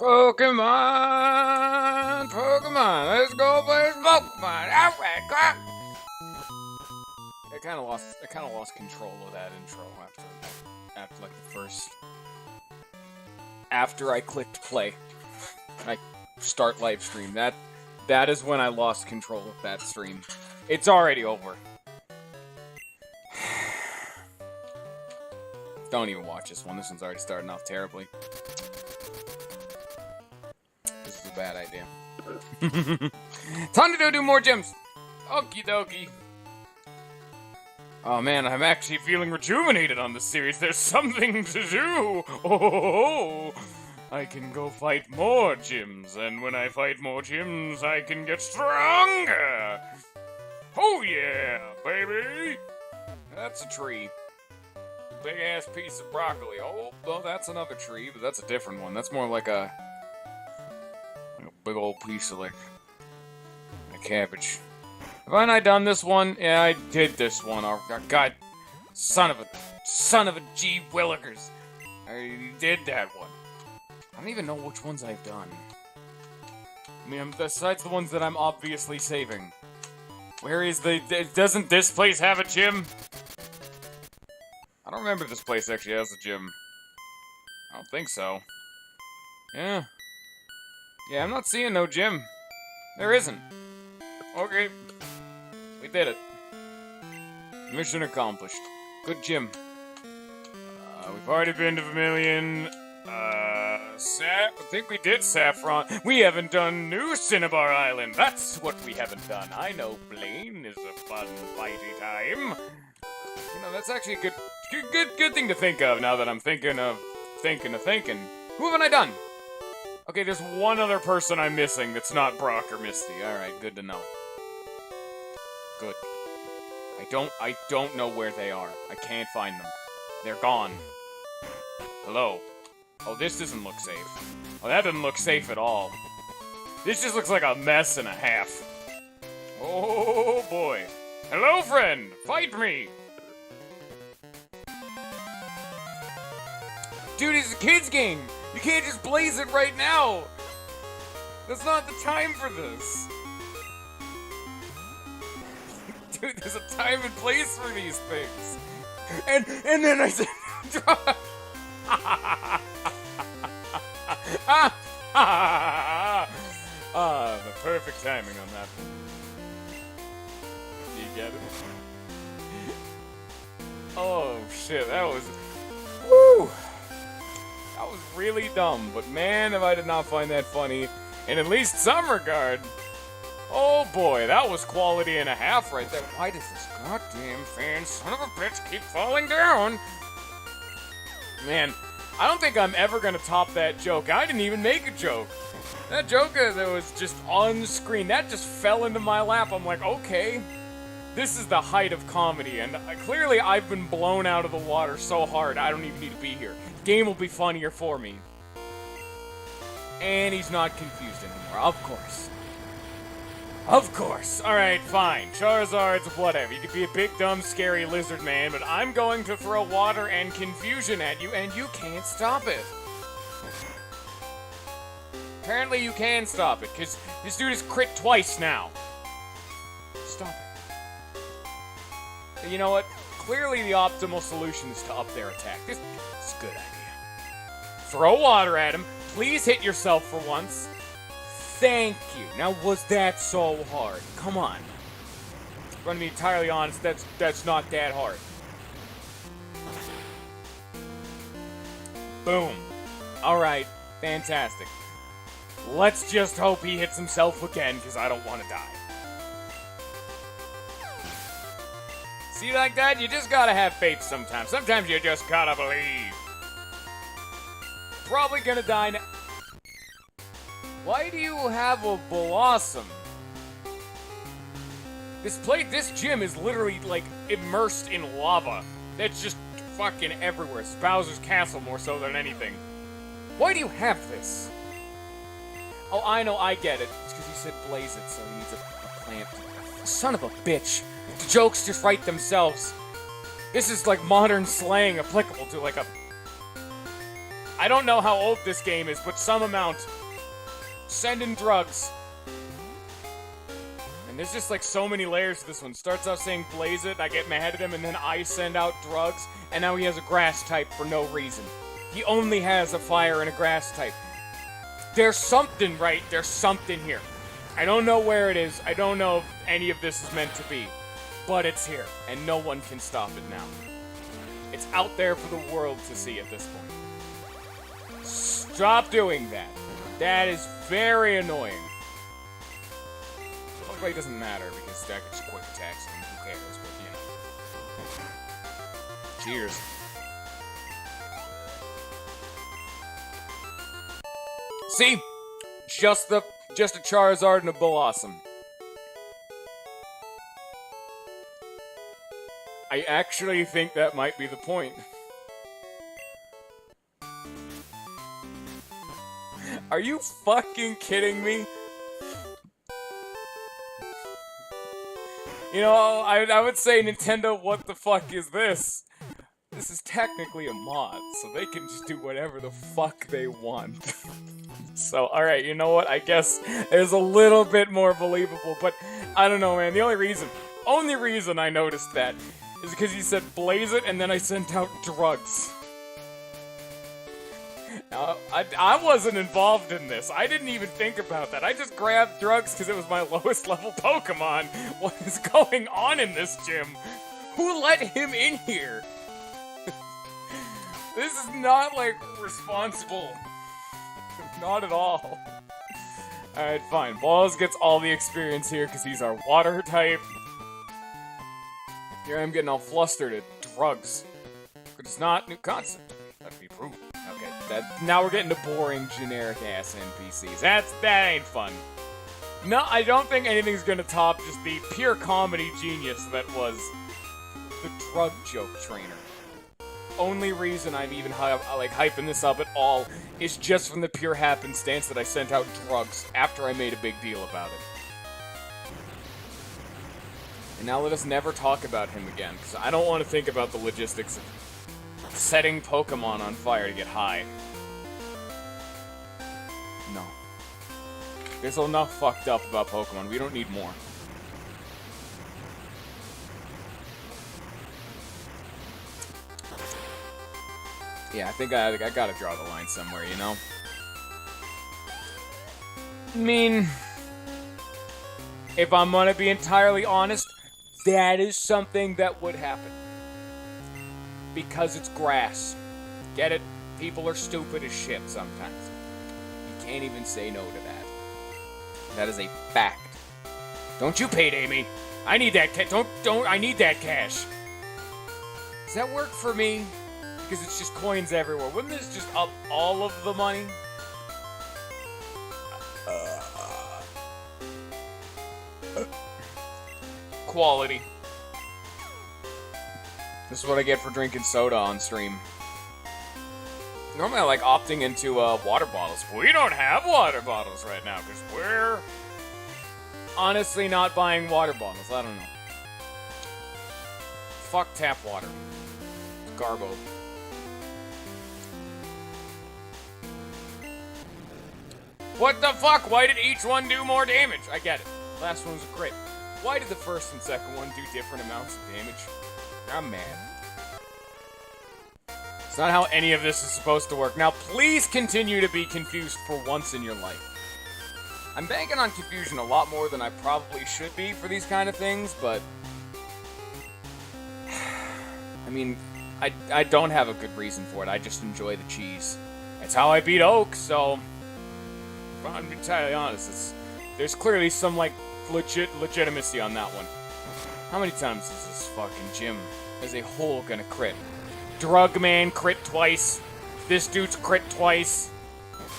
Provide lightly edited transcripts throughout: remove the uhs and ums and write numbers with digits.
Pokemon, let's go play Pokemon. Alright, go. I kind of lost control of that intro after like the first. After I clicked play, I start live stream. That is when I lost control of that stream. It's already over. Don't even watch this one. This one's already starting off terribly. This is a bad idea. Time to go do more gyms. Okie dokie. Oh man, I'm actually feeling rejuvenated on this series. There's something to do. Oh, I can go fight more gyms, and when I fight more gyms, I can get stronger. Oh yeah, baby. That's a tree. Big ass piece of broccoli. Oh, well, that's another tree, but that's a different one. That's more like a big old piece of like a cabbage. Have I not done this one? Yeah, I did this one. Oh, God, son of a G Willikers. I did that one. I don't even know which ones I've done. I mean, besides the ones that I'm obviously saving. Where is doesn't this place have a gym? I don't remember if this place actually has a gym. I don't think so. Yeah. Yeah, I'm not seeing no gym. There isn't. Okay. We did it. Mission accomplished. Good gym. We've already been to Vermilion. I think we did Saffron. We haven't done New Cinnabar Island. That's what we haven't done. I know Blaine is a fun, fighty time. You know, that's actually a good thing to think of now that I'm thinking. Who haven't I done? Okay, there's one other person I'm missing that's not Brock or Misty. Alright, good to know. Good. I don't know where they are. I can't find them. They're gone. Hello. Oh, this doesn't look safe. Oh, that doesn't look safe at all. This just looks like a mess and a half. Oh boy. Hello, friend! Fight me! Dude, it's a kid's game! You can't just blaze it right now! That's not the time for this! Dude, there's a time and place for these things! And then I said... the perfect timing on that one. You get it? Oh, shit, that was... Woo! That was really dumb, but man, if I did not find that funny, in at least some regard. Oh boy, that was quality and a half right there. Why does this goddamn fan, son of a bitch, keep falling down? Man, I don't think I'm ever gonna top that joke. I didn't even make a joke. That joke that was just on screen, that just fell into my lap. I'm like, okay, this is the height of comedy, and clearly I've been blown out of the water so hard I don't even need to be here. Game will be funnier for me. And he's not confused anymore, of course. Of course. Alright, fine. Charizard's whatever. You could be a big, dumb, scary lizard man, but I'm going to throw water and confusion at you, and you can't stop it. Apparently you can stop it, because this dude has crit twice now. Stop it. You know what? Clearly the optimal solution is to up their attack. This is a good idea. Throw water at him. Please hit yourself for once. Thank you. Now, was that so hard? Come on. If I'm gonna be entirely honest, that's not that hard. Boom. Alright, fantastic. Let's just hope he hits himself again, because I don't want to die. See, like that? You just gotta have faith sometimes. Sometimes you just gotta believe. Probably gonna die now. Why do you have a Blossom? This gym is literally, like, immersed in lava. It's just fucking everywhere. It's Bowser's Castle more so than anything. Why do you have this? Oh, I know, I get it. It's because he said blaze it, so he needs a plant. Son of a bitch. The jokes just write themselves. This is like modern slang applicable to like a... I don't know how old this game is, but some amount. Send in drugs. And there's just like so many layers to this one. Starts out saying blaze it, I get mad at him, and then I send out drugs, and now he has a grass type for no reason. He only has a fire and a grass type. There's something, right? There's something here. I don't know where it is. I don't know if any of this is meant to be. But it's here, and no one can stop it now. It's out there for the world to see at this point. Stop doing that. That is very annoying. Luckily, it doesn't matter because that gets quick attacks and who cares, but you know. Cheers. See? Just a Charizard and a Blossom. I actually think that might be the point. Are you fucking kidding me? You know, I would say, Nintendo, what the fuck is this? This is technically a mod, so they can just do whatever the fuck they want. So, alright, you know what? I guess there's a little bit more believable, but I don't know, man. The only reason I noticed that is because he said blaze it, and then I sent out drugs. Now, I wasn't involved in this. I didn't even think about that. I just grabbed drugs because it was my lowest level Pokemon. What is going on in this gym? Who let him in here? This is not, like, responsible. Not at all. Alright, fine. Balls gets all the experience here because he's our water type. Here I'm getting all flustered at drugs. But it's not new concept. Let me prove. Okay, now we're getting to boring, generic-ass NPCs. That ain't fun. No, I don't think anything's gonna top just the pure comedy genius that was the drug joke trainer. Only reason I'm even hyping this up at all is just from the pure happenstance that I sent out drugs after I made a big deal about it. And now let us never talk about him again, because I don't want to think about the logistics of setting Pokemon on fire to get high. No. There's enough fucked up about Pokemon. We don't need more. Yeah, I think I gotta draw the line somewhere, you know? I mean, if I'm gonna be entirely honest, that is something that would happen. Because it's grass. Get it? People are stupid as shit sometimes. You can't even say no to that. That is a fact. Don't you payday me. I need that I need that cash. Does that work for me? Because it's just coins everywhere. Wouldn't this just up all of the money? Quality. This is what I get for drinking soda on stream. Normally I like opting into water bottles. We don't have water bottles right now because we're honestly not buying water bottles. I don't know. Fuck tap water. It's garbo. What the fuck? Why did each one do more damage? I get it. Last one was a crit. Why did the first and second one do different amounts of damage? I'm mad. It's not how any of this is supposed to work. Now, please continue to be confused for once in your life. I'm banking on confusion a lot more than I probably should be for these kind of things, but... I mean, I don't have a good reason for it. I just enjoy the cheese. It's how I beat Oak, so... If I'm entirely honest, there's clearly some, like, legitimacy on that one. How many times is this fucking gym as a whole gonna crit? Drug man crit twice. This dude's crit twice.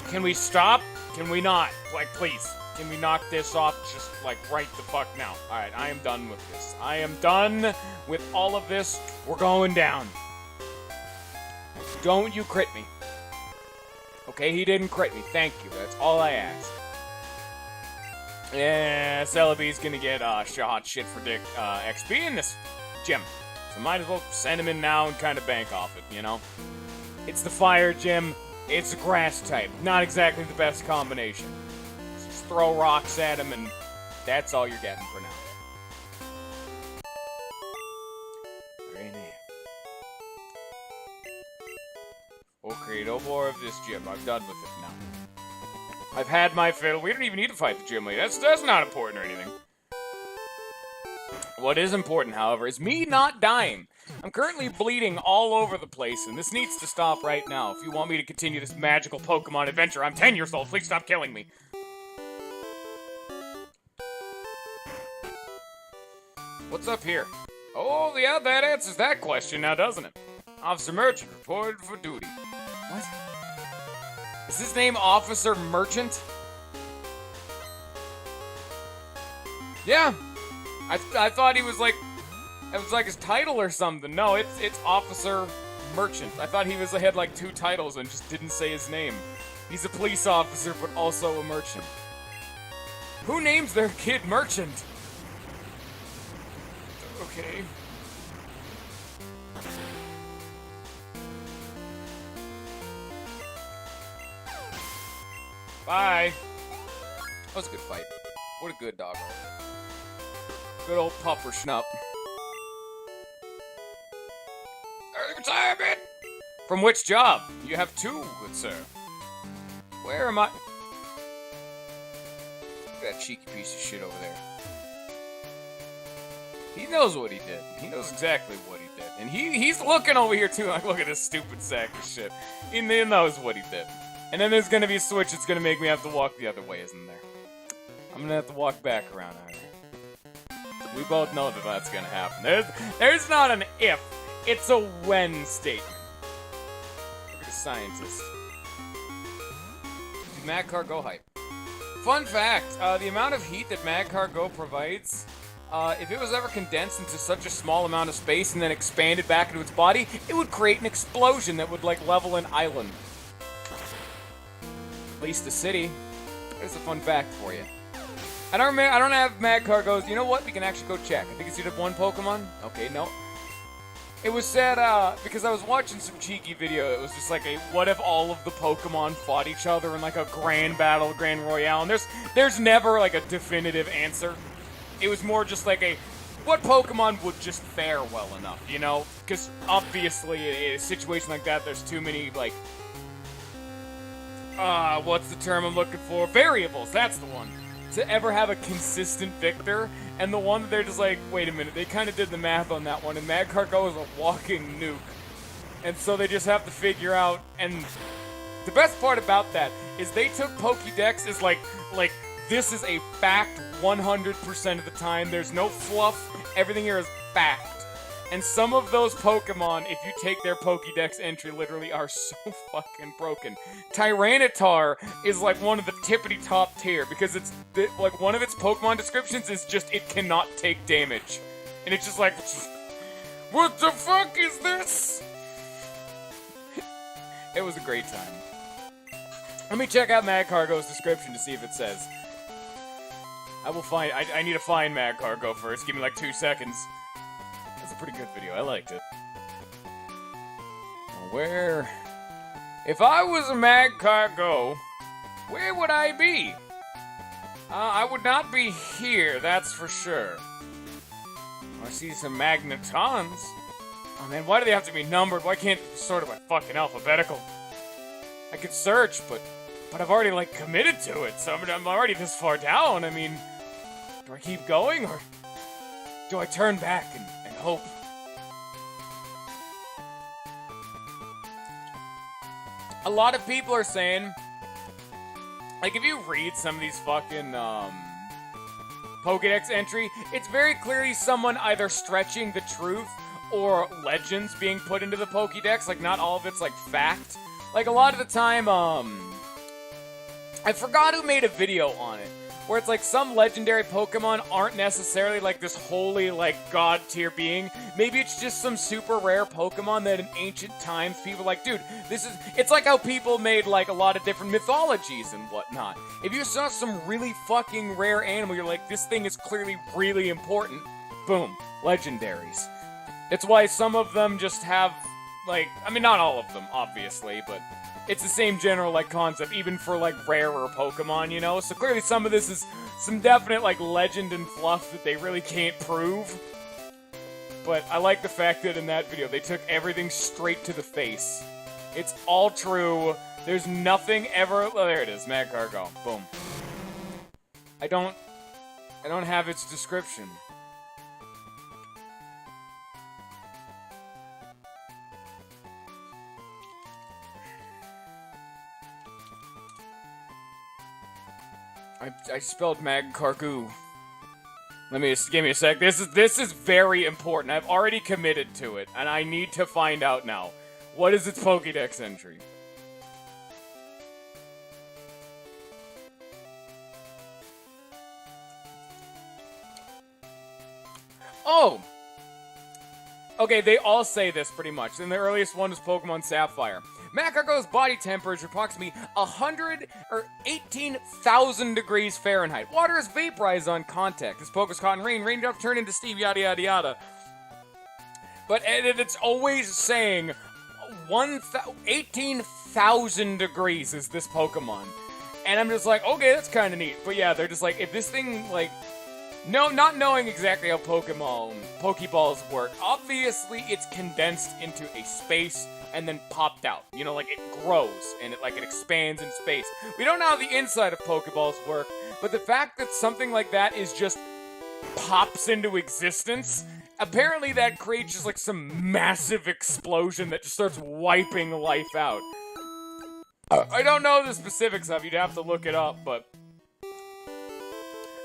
Can we stop? Can we not? Like, please. Can we knock this off just, like, right the fuck now? Alright, I am done with this. I am done with all of this. We're going down. Don't you crit me. Okay, he didn't crit me. Thank you. That's all I asked. Yeah, Celebi's gonna get hot shit for dick XP in this gym. So might as well send him in now and kind of bank off it, you know? It's the fire gym. It's a grass type. Not exactly the best combination. Just throw rocks at him and that's all you're getting for now. Okay, no more of this gym. I'm done with it now. I've had my fill. We don't even need to fight the gym leader. That's not important or anything. What is important, however, is me not dying. I'm currently bleeding all over the place, and this needs to stop right now. If you want me to continue this magical Pokemon adventure, I'm 10 years old. Please stop killing me. What's up here? Oh, yeah, that answers that question now, doesn't it? Officer Merchant reported for duty. What? Is his name Officer Merchant? Yeah. I thought he was like... It was like his title or something. No, it's Officer Merchant. I thought he had like 2 titles and just didn't say his name. He's a police officer, but also a merchant. Who names their kid Merchant? Okay. Bye. That was a good fight. What a good doggo. Good old pupper schnup. Early retirement! From which job? You have 2, good sir. Where am I? Look at that cheeky piece of shit over there. He knows what he did. He knows exactly what he did. And he's looking over here too, like, look at this stupid sack of shit. He knows what he did. And then there's gonna be a switch that's gonna make me have to walk the other way, isn't there? I'm gonna have to walk back around out here. We both know that that's gonna happen. There's not an if, it's a when statement. Look at the scientist. Mad Cargo hype. Fun fact, the amount of heat that Mad Cargo provides, if it was ever condensed into such a small amount of space and then expanded back into its body, it would create an explosion that would, like, level an island. At least a city. There's a fun fact for you. I don't have Mad Cargo's. You know what? We can actually go check. I think it's either 1 Pokemon. Okay, no. It was said, because I was watching some cheeky video, it was just like a, what if all of the Pokemon fought each other in like a grand battle, grand royale, and there's never like a definitive answer. It was more just like a, what Pokemon would just fare well enough, you know? Because obviously in a situation like that, there's too many, like, what's the term I'm looking for? Variables, that's the one. To ever have a consistent victor, and the one that they're just like, wait a minute, they kind of did the math on that one, and Mad Cargo is a walking nuke. And so they just have to figure out, and the best part about that is they took Pokédex as like, this is a fact 100% of the time, there's no fluff, everything here is fact. And some of those Pokemon, if you take their Pokédex entry, literally are so fucking broken. Tyranitar is like one of the tippity top tier because it's like one of its Pokemon descriptions is just it cannot take damage. And it's just like, what the fuck is this? It was a great time. Let me check out Mad Cargo's description to see if it says. I need to find Mad Cargo first. Give me like 2 seconds. That's a pretty good video. I liked it. Where... If I was a Mad Cargo, where would I be? I would not be here, that's for sure. I see some Magnetons. Oh man, why do they have to be numbered? Why can't it sort of by fucking alphabetical? I could search, but I've already, like, committed to it, so I'm already this far down. I mean, do I keep going, or do I turn back and hope? A lot of people are saying, like, if you read some of these fucking, Pokédex entry, it's very clearly someone either stretching the truth or legends being put into the Pokédex. Like, not all of it's, like, fact. Like, a lot of the time, I forgot who made a video on it, where it's like some legendary Pokemon aren't necessarily like this holy, like, god tier being. Maybe it's just some super rare Pokemon that in ancient times people were like, dude, it's like how people made, like, a lot of different mythologies and whatnot. If you saw some really fucking rare animal, you're like, this thing is clearly really important. Boom. Legendaries. It's why some of them just have, like, I mean, not all of them, obviously, but it's the same general, like, concept, even for, like, rarer Pokemon, you know? So clearly some of this is some definite, like, legend and fluff that they really can't prove. But I like the fact that in that video, they took everything straight to the face. It's all true. There's nothing ever... Oh, there it is. Magcargo. Boom. I don't have its description. I spelled Magcargo. Give me a sec. This is very important. I've already committed to it, and I need to find out now. What is its Pokédex entry? Oh! Okay, they all say this pretty much. And the earliest one was Pokemon Sapphire. Magcargo's body temperature approximately 18,000 degrees Fahrenheit. Water is vaporized on contact. This Pokemon's caught in rain. Raindrops turn into steam, yada yada yada. But it's always saying 18,000 degrees is this Pokemon. And I'm just like, okay, that's kind of neat. But yeah, they're just like, if this thing, like... No, not knowing exactly how Pokeballs work. Obviously, it's condensed into a space and then popped out. You know, like, it grows, and it expands in space. We don't know how the inside of Pokeballs work, but the fact that something like that is just pops into existence, apparently that creates just, like, some massive explosion that just starts wiping life out. I don't know the specifics of it, you'd have to look it up, but...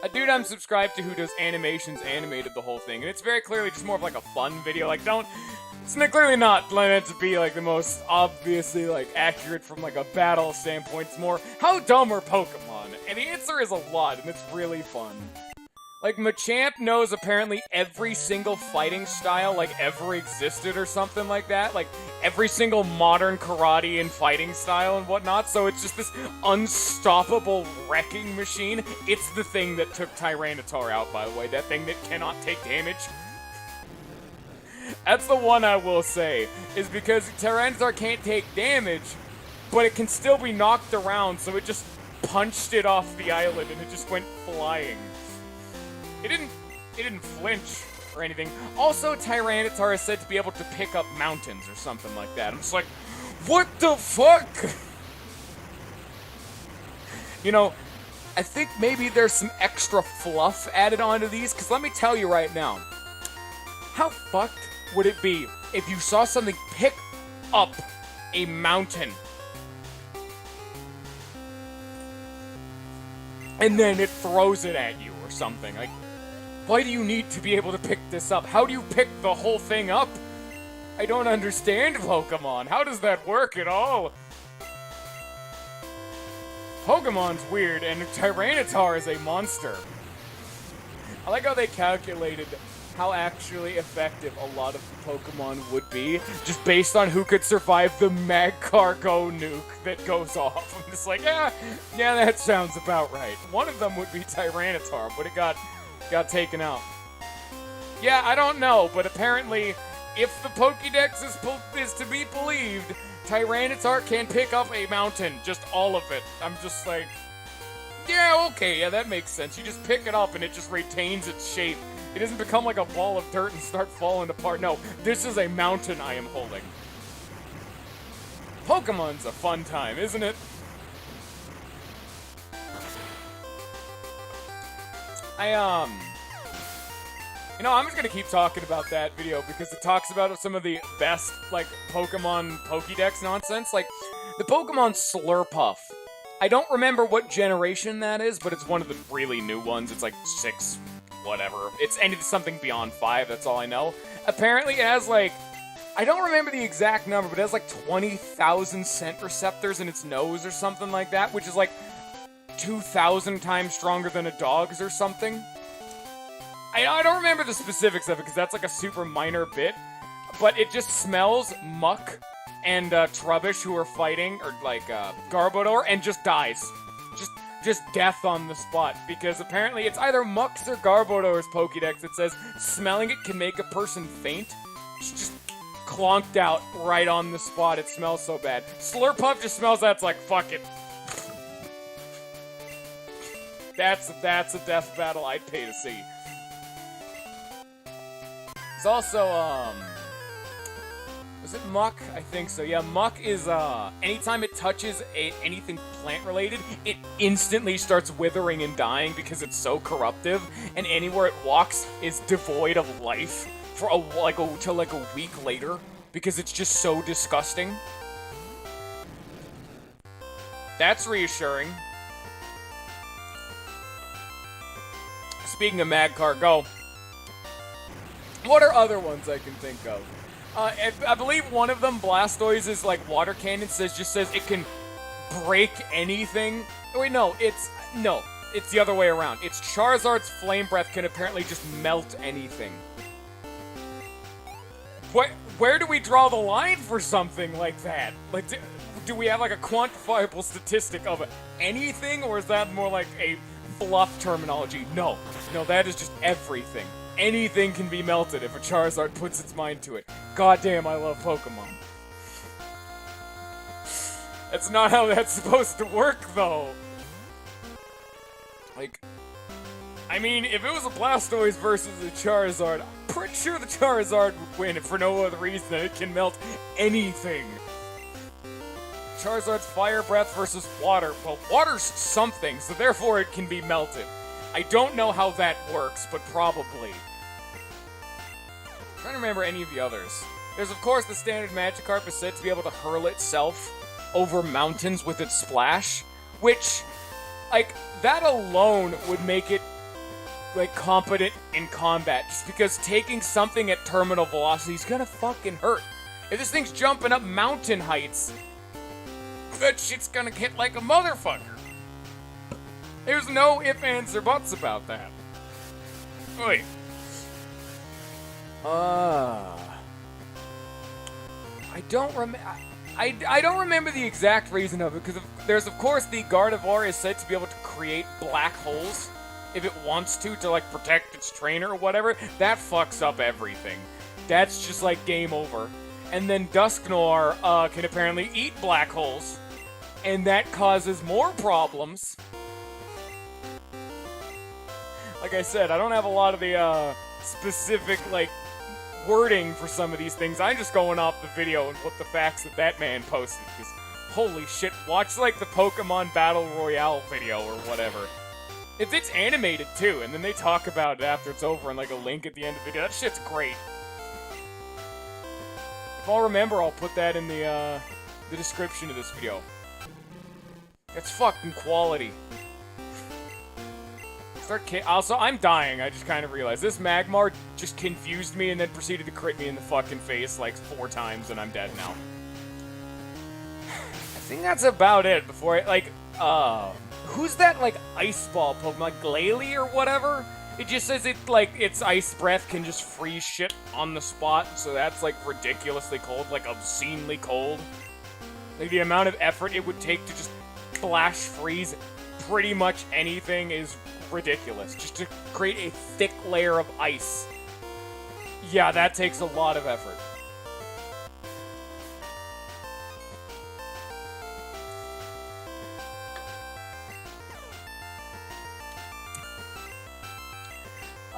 A dude I'm subscribed to who does animations animated the whole thing, and it's very clearly just more of like a fun video. Like, it's clearly not meant to be like the most obviously like accurate from like a battle standpoint. It's more, how dumb are Pokemon? And the answer is a lot, and it's really fun. Like, Machamp knows apparently every single fighting style like ever existed or something like that. Like, every single modern karate and fighting style and whatnot. So it's just this unstoppable wrecking machine. It's the thing that took Tyranitar out, by the way. That thing that cannot take damage. That's the one I will say. Is because Tyranitar can't take damage, but it can still be knocked around. So it just punched it off the island and it just went flying. It didn't flinch or anything. Also, Tyranitar is said to be able to pick up mountains or something like that. I'm just like, what the fuck? You know, I think maybe there's some extra fluff added onto these, because let me tell you right now, how fucked would it be if you saw something pick up a mountain and then it throws it at you or something? Like, why do you need to be able to pick this up? How do you pick the whole thing up? I don't understand Pokemon. How does that work at all? Pokemon's weird, and Tyranitar is a monster. I like how they calculated how actually effective a lot of the Pokemon would be, just based on who could survive the Magcargo nuke that goes off. I'm just like, yeah, that sounds about right. One of them would be Tyranitar, but it got taken out. Yeah, I don't know, but apparently, if the Pokédex is to be believed, Tyranitar can pick up a mountain, just all of it. I'm just like, yeah, okay, yeah, that makes sense. You just pick it up and it just retains its shape. It doesn't become like a ball of dirt and start falling apart. No, this is a mountain I am holding. Pokemon's a fun time, isn't it? You know, I'm just gonna keep talking about that video because it talks about some of the best, like, Pokemon Pokédex nonsense. Like, the Pokemon Slurpuff. I don't remember what generation that is, but it's one of the really new ones. It's like 6, whatever. It's something beyond 5, that's all I know. Apparently it has, like, I don't remember the exact number, but it has, like, 20,000 scent receptors in its nose or something like that, which is, like, 2,000 times stronger than a dog's or something. I don't remember the specifics of it, because that's, like, a super minor bit, but it just smells muck and Trubbish who are fighting, or, like, Garbodor, and just dies. Just death on the spot, because apparently it's either Muck's or Garbodor's Pokédex that says smelling it can make a person faint. Just clonked out right on the spot. It smells so bad. Slurpuff just smells that. It's like, fuck it. That's a death battle I'd pay to see. It's also, was it muck? I think so. Yeah, muck is, anytime it touches anything plant-related, it instantly starts withering and dying because it's so corruptive, and anywhere it walks is devoid of life for till a week later because it's just so disgusting. That's reassuring. Speaking of Magcar, go. What are other ones I can think of? I believe one of them, Blastoise, is like water cannon. Just says it can break anything. Oh, wait, no, it's the other way around. It's Charizard's Flame Breath can apparently just melt anything. Where do we draw the line for something like that? Like, do we have like a quantifiable statistic of anything, or is that more like a fluff terminology? No, that is just everything. Anything can be melted if a Charizard puts its mind to it. Goddamn, I love Pokemon. That's not how that's supposed to work, though. Like, I mean, if it was a Blastoise versus a Charizard, I'm pretty sure the Charizard would win for no other reason than it can melt anything. Charizard's Fire Breath versus Water. Well, water's something, so therefore it can be melted. I don't know how that works, but probably. I'm trying to remember any of the others. There's, of course, the standard Magikarp is said to be able to hurl itself over mountains with its splash, which, like, that alone would make it, like, competent in combat, just because taking something at terminal velocity is gonna fucking hurt. If this thing's jumping up mountain heights, that shit's gonna hit like a motherfucker. There's no ifs, ands, or buts about that. Wait. I don't remember the exact reason of it, because there's, of course, the Gardevoir is said to be able to create black holes if it wants to like, protect its trainer or whatever. That fucks up everything. That's just, like, game over. And then Dusknoir can apparently eat black holes, and that causes more problems. Like I said, I don't have a lot of the, specific, like, wording for some of these things. I'm just going off the video and what the facts that man posted, because holy shit, watch, like, the Pokemon Battle Royale video or whatever. It's animated, too, and then they talk about it after it's over and, like, a link at the end of the video. That shit's great. If I'll remember, I'll put that in the description of this video. That's fucking quality. Also, I'm dying, I just kind of realized. This Magmar just confused me and then proceeded to crit me in the fucking face like 4 times, and I'm dead now. I think that's about it before who's that, like, ice ball Pokemon? Like, Glalie or whatever? It just says it, like, its ice breath can just freeze shit on the spot, so that's, like, ridiculously cold, like, obscenely cold. Like, the amount of effort it would take to just flash freeze pretty much anything is ridiculous. Just to create a thick layer of ice. Yeah, that takes a lot of effort.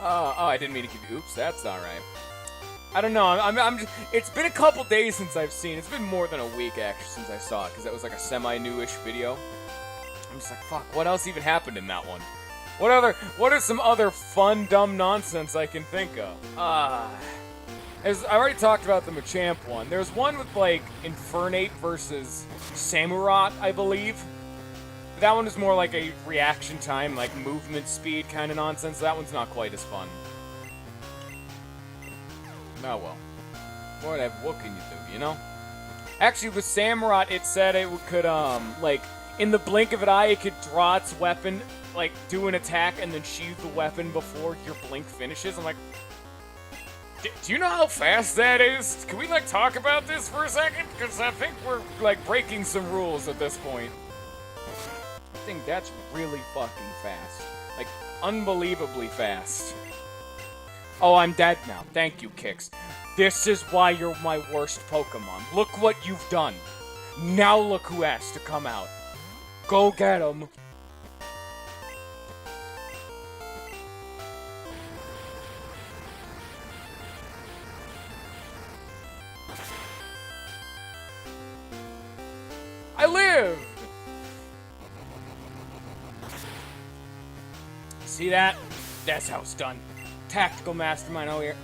Oh, I didn't mean to give you. Oops, that's not right. I don't know. I'm just. It's been a couple days since I've seen. It's been more than a week actually since I saw it, because that was like a semi-newish video. I'm just like, fuck. What else even happened in that one? What are some other fun, dumb nonsense I can think of? As I already talked about the Machamp one. There's one with like Infernape versus Samurott, I believe. That one is more like a reaction time, like movement speed kind of nonsense. That one's not quite as fun. Oh well. Whatever, what can you do, you know? Actually, with Samurott, it said it could, like, in the blink of an eye, it could draw its weapon, like, do an attack, and then sheathe the weapon before your blink finishes. I'm like, do you know how fast that is? Can we, like, talk about this for a second? Because I think we're, like, breaking some rules at this point. I think that's really fucking fast. Like, unbelievably fast. Oh, I'm dead now. Thank you, Kix. This is why you're my worst Pokemon. Look what you've done. Now look who has to come out. Go get him. I lived! See that? That's how it's done. Tactical mastermind over here.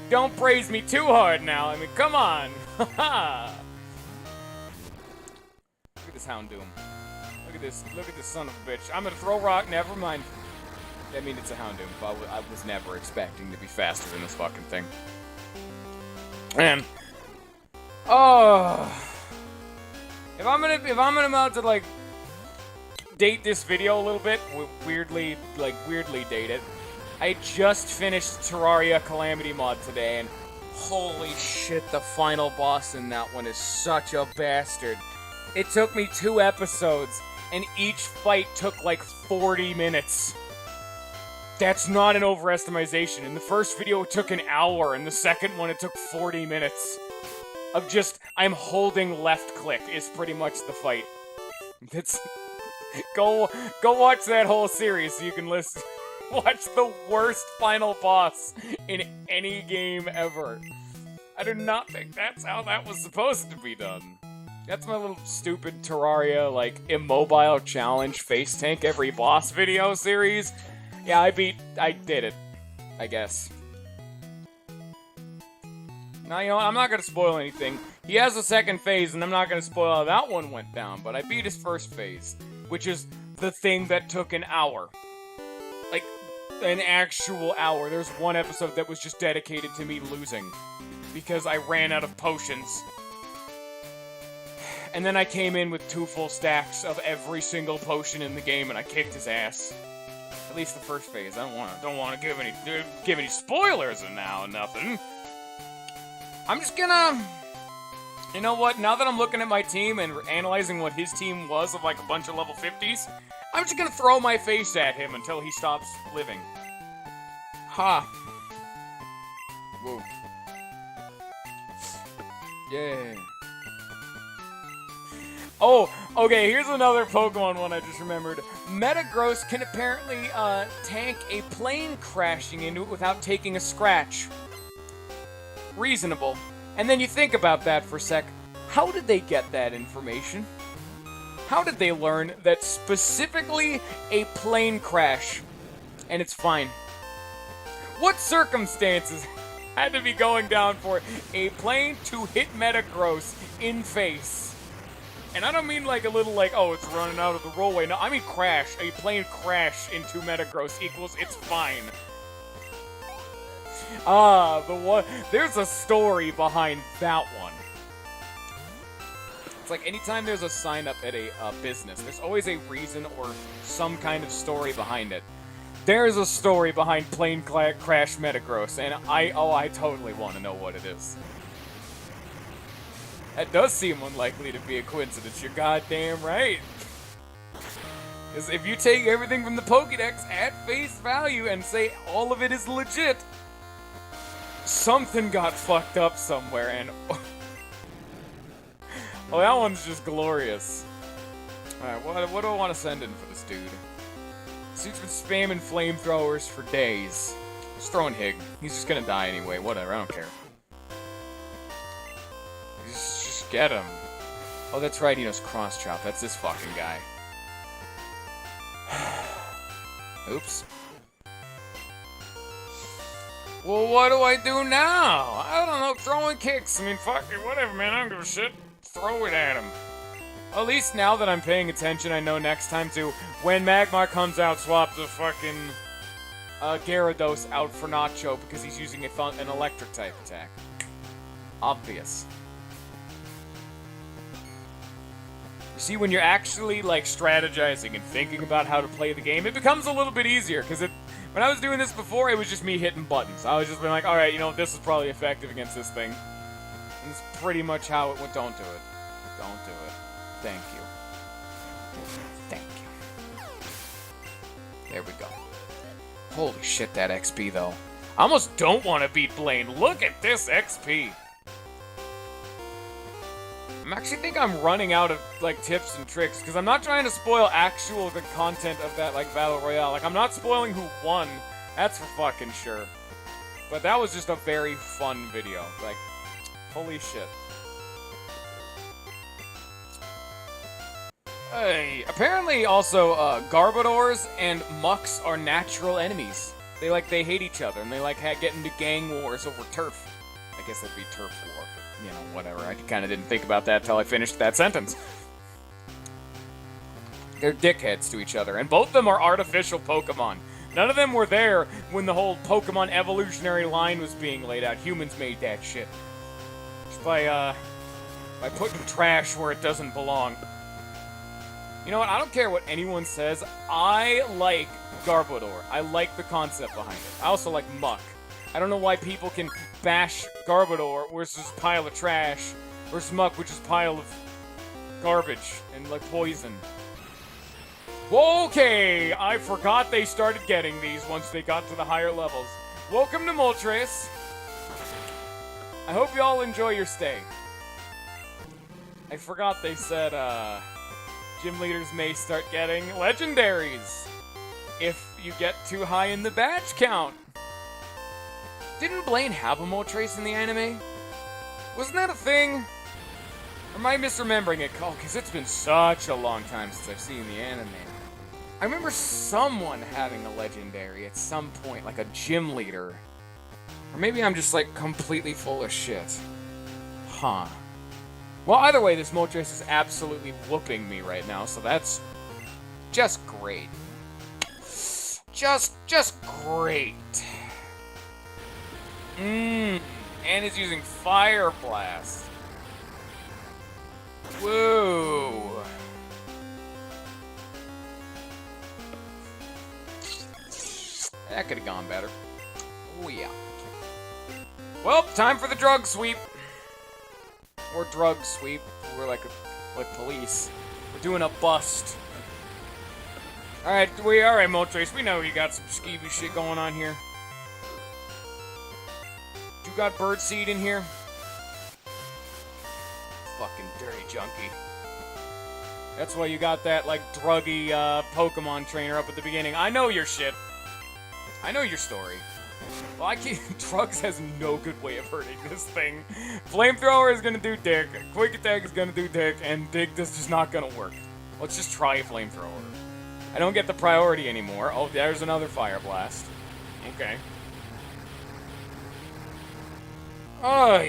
Don't praise me too hard now. I mean, come on. Look at this Houndoom. Look at this. Look at this son of a bitch. I'm gonna throw rock. Never mind. I mean, it's a Houndoom, but I was never expecting to be faster than this fucking thing. Man. Oh. If I'm gonna about to like date this video a little bit, weirdly date it. I just finished Terraria Calamity mod today, and holy shit, the final boss in that one is such a bastard. It took me 2 episodes, and each fight took like 40 minutes. That's not an overestimation. In the first video, it took an hour, and the second one, it took 40 minutes. Of just, I'm holding left click is pretty much the fight. It's... Go watch that whole series so you can listen. Watch the worst final boss in any game ever. I do not think that's how that was supposed to be done. That's my little stupid Terraria, like, immobile challenge face tank every boss video series. Yeah, I did it, I guess. Now, you know, I'm not gonna spoil anything. He has a second phase, and I'm not gonna spoil how that one went down, but I beat his first phase, which is the thing that took an hour. Like, an actual hour. There's one episode that was just dedicated to me losing, because I ran out of potions. And then I came in with 2 full stacks of every single potion in the game, and I kicked his ass. At least the first phase. I don't want to give any spoilers now, nothing. I'm just gonna... You know what? Now that I'm looking at my team and analyzing what his team was of like a bunch of level 50s, I'm just gonna throw my face at him until he stops living. Ha. Whoa. Yeah. Oh, okay, here's another Pokemon one I just remembered. Metagross can apparently tank a plane crashing into it without taking a scratch. Reasonable. And then you think about that for a sec. How did they get that information? How did they learn that specifically a plane crash and it's fine? What circumstances had to be going down for a plane to hit Metagross in face? And I don't mean like a little like, oh, it's running out of the rollway. No, I mean crash. A plane crash into Metagross equals it's fine. Ah, the one. There's a story behind that one. It's like anytime there's a sign up at a business, there's always a reason or some kind of story behind it. There's a story behind plane crash Metagross, and I totally want to know what it is. That does seem unlikely to be a coincidence. You're goddamn right. Because if you take everything from the Pokédex at face value and say all of it is legit, something got fucked up somewhere, and oh, that one's just glorious. Alright, what do I want to send in for this dude? This dude's been spamming flamethrowers for days. Just throwing Hig. He's just gonna die anyway. Whatever, I don't care. Just get him. Oh, that's right, he knows Cross Chop. That's this fucking guy. Oops. Well, what do I do now? I don't know, throwing kicks. I mean, fuck it, whatever, man, I don't give a shit. Throw it at him. At least now that I'm paying attention, I know next time to, when Magmar comes out, swap the fucking Gyarados out for Nacho because he's using an electric type attack. Obvious. You see, when you're actually, like, strategizing and thinking about how to play the game, it becomes a little bit easier, because when I was doing this before, it was just me hitting buttons. I was just being like, alright, you know, this is probably effective against this thing. And it's pretty much how it went. Don't do it. Don't do it. Thank you. Thank you. There we go. Holy shit, that XP, though. I almost don't want to beat Blaine. Look at this XP. I actually think I'm running out of, like, tips and tricks, because I'm not trying to spoil the content of that, like, Battle Royale. Like, I'm not spoiling who won. That's for fucking sure. But that was just a very fun video. Like, holy shit. Hey, apparently also, Garbodors and Mucks are natural enemies. They hate each other, and they, like, get into gang wars over turf. I guess that'd be turf war, but, you know, whatever. I kind of didn't think about that till I finished that sentence. They're dickheads to each other, and both of them are artificial Pokemon. None of them were there when the whole Pokemon evolutionary line was being laid out. Humans made that shit. Just by putting trash where it doesn't belong. You know what? I don't care what anyone says. I like Garbodor. I like the concept behind it. I also like Muck. I don't know why people can bash Garbodor, which is a pile of trash, versus Muck, which is a pile of garbage and, like, poison. Okay, I forgot they started getting these once they got to the higher levels. Welcome to Moltres. I hope you all enjoy your stay. I forgot they said, gym leaders may start getting legendaries if you get too high in the badge count. Didn't Blaine have a Moltres in the anime? Wasn't that a thing? Or am I misremembering it? Oh, because it's been such a long time since I've seen the anime. I remember someone having a legendary at some point, like a gym leader. Or maybe I'm just, like, completely full of shit. Huh. Well, either way, this Moltres is absolutely whooping me right now, so that's just great. Just great. And is using Fire Blast. Whoa. That could have gone better. Oh, yeah. Well, time for the drug sweep. Or drug sweep. We're like police. We're doing a bust. Alright, Moltres. We know you got some skeevy shit going on here. You got birdseed in here? Fucking dirty junkie. That's why you got that, like, druggy, Pokemon trainer up at the beginning. I know your shit. I know your story. Well, drugs has no good way of hurting this thing. Flamethrower is gonna do dick, Quick Attack is gonna do dick, and dick is just not gonna work. Let's just try a Flamethrower. I don't get the priority anymore. Oh, there's another Fire Blast. Okay. Oh,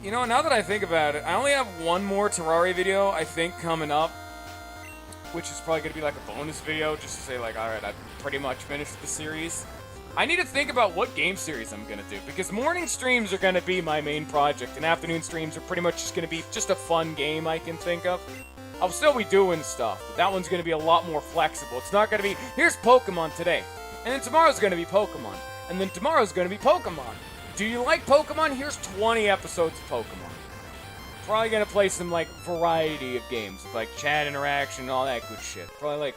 you know, now that I think about it, I only have one more Terraria video, I think, coming up. Which is probably gonna be like a bonus video, just to say, like, alright, I've pretty much finished the series. I need to think about what game series I'm gonna do, because morning streams are gonna be my main project, and afternoon streams are pretty much just gonna be just a fun game I can think of. I'll still be doing stuff, but that one's gonna be a lot more flexible. It's not gonna be, here's Pokemon today, and then tomorrow's gonna be Pokemon, and then tomorrow's gonna be Pokemon. Do you like Pokemon? Here's 20 episodes of Pokemon. Probably gonna play some, like, variety of games, with, like, chat interaction and all that good shit. Probably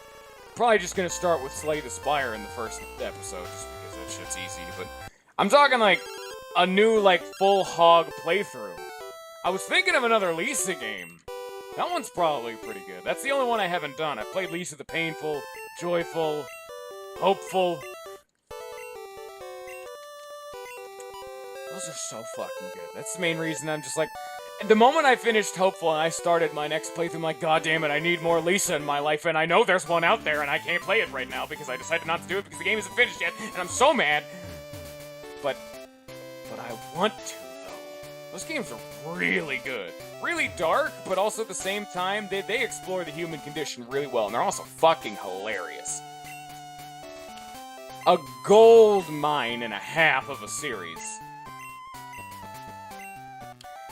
just gonna start with Slay the Spire in the first episode, just because that shit's easy, but I'm talking, like, a new, like, full hog playthrough. I was thinking of another Lisa game. That one's probably pretty good. That's the only one I haven't done. I've played Lisa the Painful, Joyful, Hopeful. Those are so fucking good. That's the main reason I'm just like... The moment I finished Hopeful and I started my next playthrough, I'm like, God damn it, I need more Lisa in my life, and I know there's one out there, and I can't play it right now because I decided not to do it because the game isn't finished yet, and I'm so mad. But I want to, though. Those games are really good. Really dark, but also at the same time, they explore the human condition really well, and they're also fucking hilarious. A gold mine and a half of a series.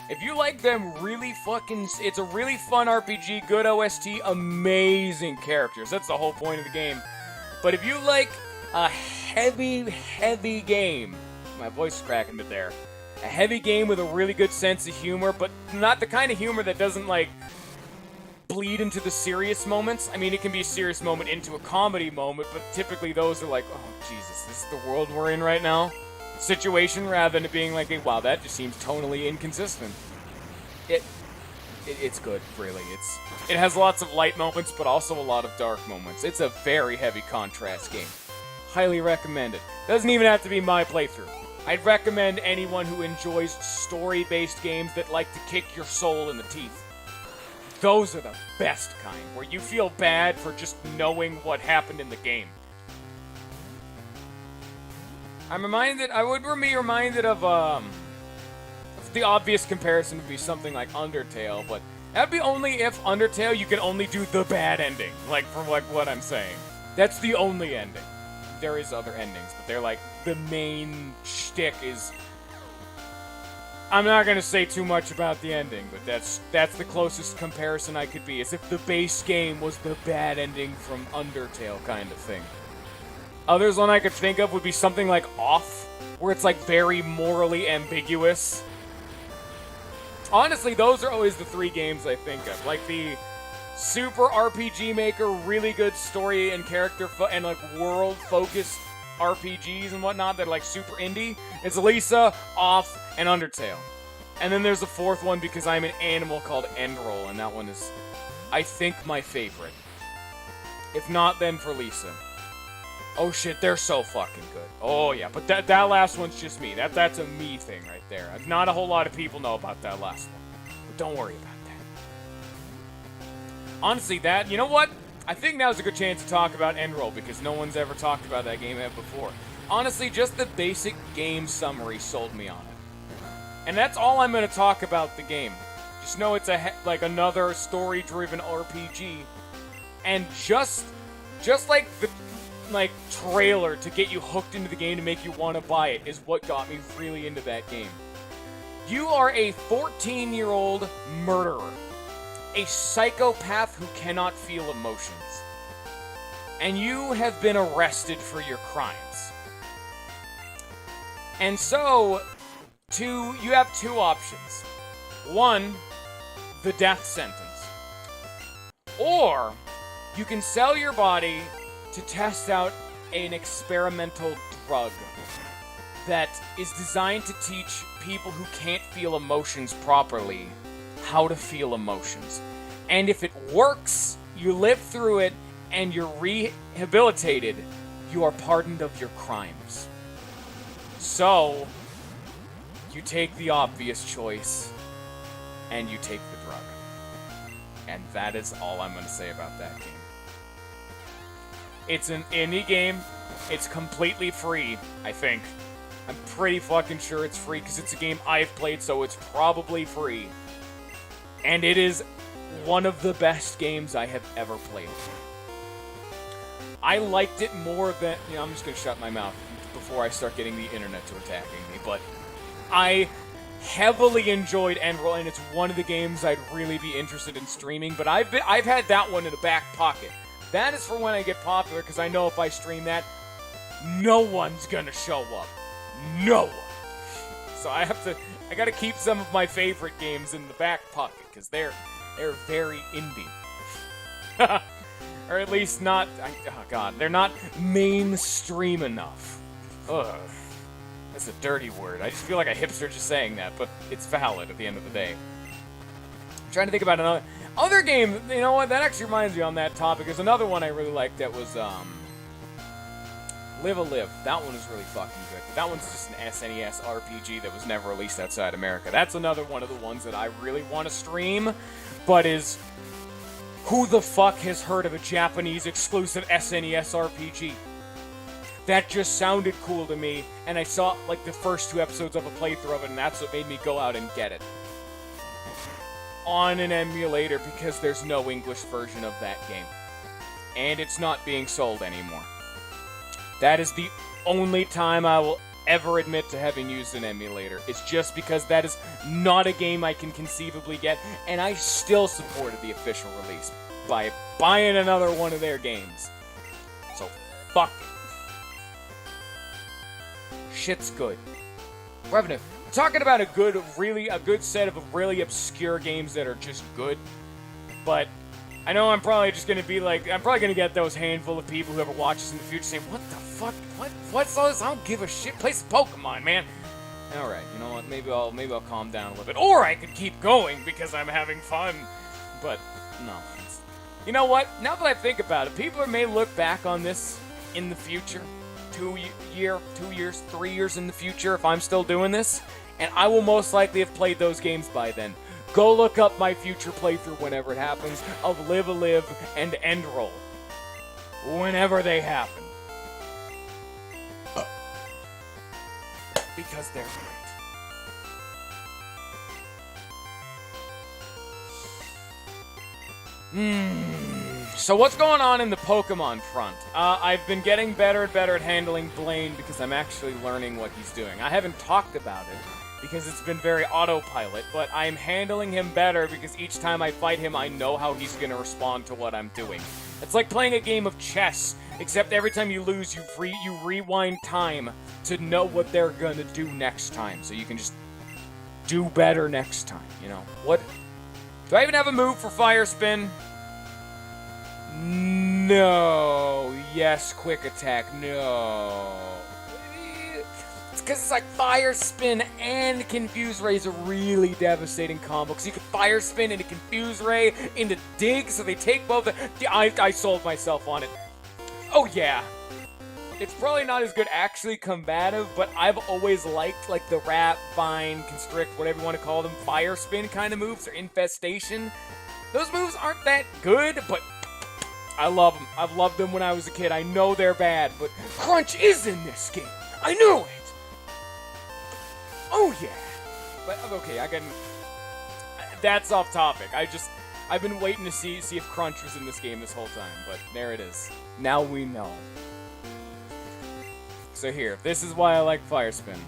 If you like them really fucking... It's a really fun RPG, good OST, amazing characters. That's the whole point of the game. But if you like a heavy game... My voice is cracking a bit there. A heavy game with a really good sense of humor, but not the kind of humor that doesn't, like, bleed into the serious moments. I mean, it can be a serious moment into a comedy moment, but typically those are like, oh, Jesus, this is the world we're in right now? situation rather than it being like, hey, wow, that just seems tonally inconsistent. It's good, really. It has lots of light moments, but also a lot of dark moments. It's a very heavy contrast game. Highly recommend it. Doesn't even have to be my playthrough. I'd recommend anyone who enjoys story-based games that like to kick your soul in the teeth. Those are the best kind, where you feel bad for just knowing what happened in the game. I would be reminded of, the obvious comparison would be something like Undertale, but that'd be only if Undertale you can only do the bad ending, like, from, like, what I'm saying. That's the only ending. There is other endings, but they're like, the main shtick is... I'm not gonna say too much about the ending, but that's the closest comparison I could be, as if the base game was the bad ending from Undertale kind of thing. Others one I could think of would be something like Off, where it's like very morally ambiguous. Honestly, those are always the three games I think of. Like the super RPG Maker, really good story and character and like world-focused RPGs and whatnot that are like super indie. It's Lisa, Off, and Undertale. And then there's a fourth one because I'm an animal called Endroll, and that one is, I think, my favorite. If not, then for Lisa. Oh shit, they're so fucking good. Oh yeah, but that last one's just me. That's a me thing right there. Not a whole lot of people know about that last one. But don't worry about that. Honestly, you know what? I think now's a good chance to talk about Endroll, because no one's ever talked about that game yet before. Honestly, just the basic game summary sold me on it. And that's all I'm going to talk about the game. Just know it's like another story-driven RPG. And just like the trailer to get you hooked into the game to make you want to buy it is what got me really into that game. You are a 14-year-old murderer. A psychopath who cannot feel emotions. And you have been arrested for your crimes. And so, you have two options. One, the death sentence. Or, you can sell your body to test out an experimental drug that is designed to teach people who can't feel emotions properly how to feel emotions. And if it works, you live through it, and you're rehabilitated, you are pardoned of your crimes. So, you take the obvious choice, and you take the drug. And that is all I'm going to say about that game. It's an indie game. It's completely free, I think. I'm pretty fucking sure it's free, because it's a game I've played, so it's probably free. And it is one of the best games I have ever played. I liked it more than... I'm just going to shut my mouth before I start getting the internet to attacking me, but I heavily enjoyed Endroll, and it's one of the games I'd really be interested in streaming, but I've had that one in the back pocket. That is for when I get popular, because I know if I stream that, no one's going to show up. No one. So I gotta keep some of my favorite games in the back pocket, because they're very indie. Or at least not, oh god, they're not mainstream enough. Ugh. That's a dirty word. I just feel like a hipster just saying that, but it's valid at the end of the day. I'm trying to think about other game, you know what, that actually reminds me on that topic. There's another one I really liked that was, Live a Live. That one was really fucking good. That one's just an SNES RPG that was never released outside America. That's another one of the ones that I really want to stream, but is... Who the fuck has heard of a Japanese exclusive SNES RPG? That just sounded cool to me, and I saw, like, the first 2 episodes of a playthrough of it, and that's what made me go out and get it. On an emulator, because there's no English version of that game. And it's not being sold anymore. That is the only time I will ever admit to having used an emulator. It's just because that is not a game I can conceivably get, and I still supported the official release by buying another one of their games. So, fuck it. Shit's good. We're talking about a good set of really obscure games that are just good, but I know I'm probably just gonna be like, I'm probably gonna get those handful of people who ever watch this in the future saying, what the fuck? What's all this? I don't give a shit. Play some Pokemon, man. Alright, you know what? Maybe I'll calm down a little bit. Or I could keep going because I'm having fun. But, no. You know what? Now that I think about it, people may look back on this in the future. 2 years, 3 years in the future if I'm still doing this. And I will most likely have played those games by then. Go look up my future playthrough whenever it happens of Live a Live and End Roll. Whenever they happen. Because they're great. So what's going on in the Pokemon front? I've been getting better and better at handling Blaine because I'm actually learning what he's doing. I haven't talked about it because it's been very autopilot, but I'm handling him better because each time I fight him, I know how he's going to respond to what I'm doing. It's like playing a game of chess, except every time you lose, you rewind time to know what they're going to do next time, so you can just do better next time, you know? What? Do I even have a move for Fire Spin? No. Yes, Quick Attack. No. It's because it's like Fire Spin and Confuse Ray is a really devastating combo. Because you can Fire Spin into Confuse Ray, into Dig, so they take both. I sold myself on it. Oh, yeah. It's probably not as good actually combative, but I've always liked like the Wrap, Bind, Constrict, whatever you want to call them, Fire Spin kind of moves, or Infestation. Those moves aren't that good, but I love them. I've loved them when I was a kid. I know they're bad, but Crunch is in this game. I knew it! Oh yeah! But, okay, that's off topic. I've been waiting to see if Crunch was in this game this whole time, but there it is. Now we know. So here, this is why I like Fire Spin.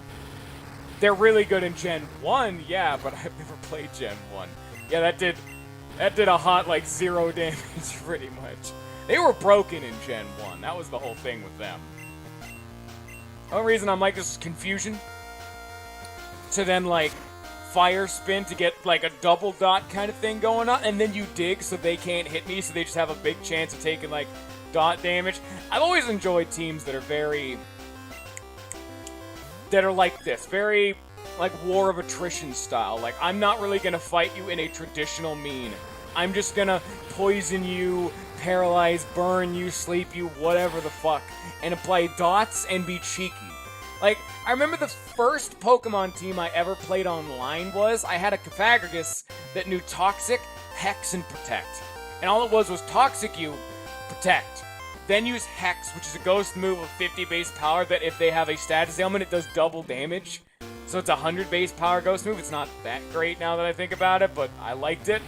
They're really good in Gen 1, yeah, but I've never played Gen 1. Yeah, that did a hot, like, 0 damage, pretty much. They were broken in Gen 1. That was the whole thing with them. The only reason I'm like this is Confusion. To then, like, Fire Spin to get, like, a double dot kind of thing going on. And then you Dig so they can't hit me, so they just have a big chance of taking, like, dot damage. I've always enjoyed teams that are like this. Very, like, War of Attrition style. Like, I'm not really gonna fight you in a traditional mean. I'm just gonna poison you, paralyze, burn you, sleep you, whatever the fuck, and apply dots and be cheeky. Like, I remember the first Pokemon team I ever played online I had a Cofagrigus that knew Toxic, Hex, and Protect. And all it was Toxic you, Protect. Then use Hex, which is a ghost move of 50 base power that if they have a status ailment, it does double damage. So it's a 100 base power ghost move. It's not that great now that I think about it, but I liked it.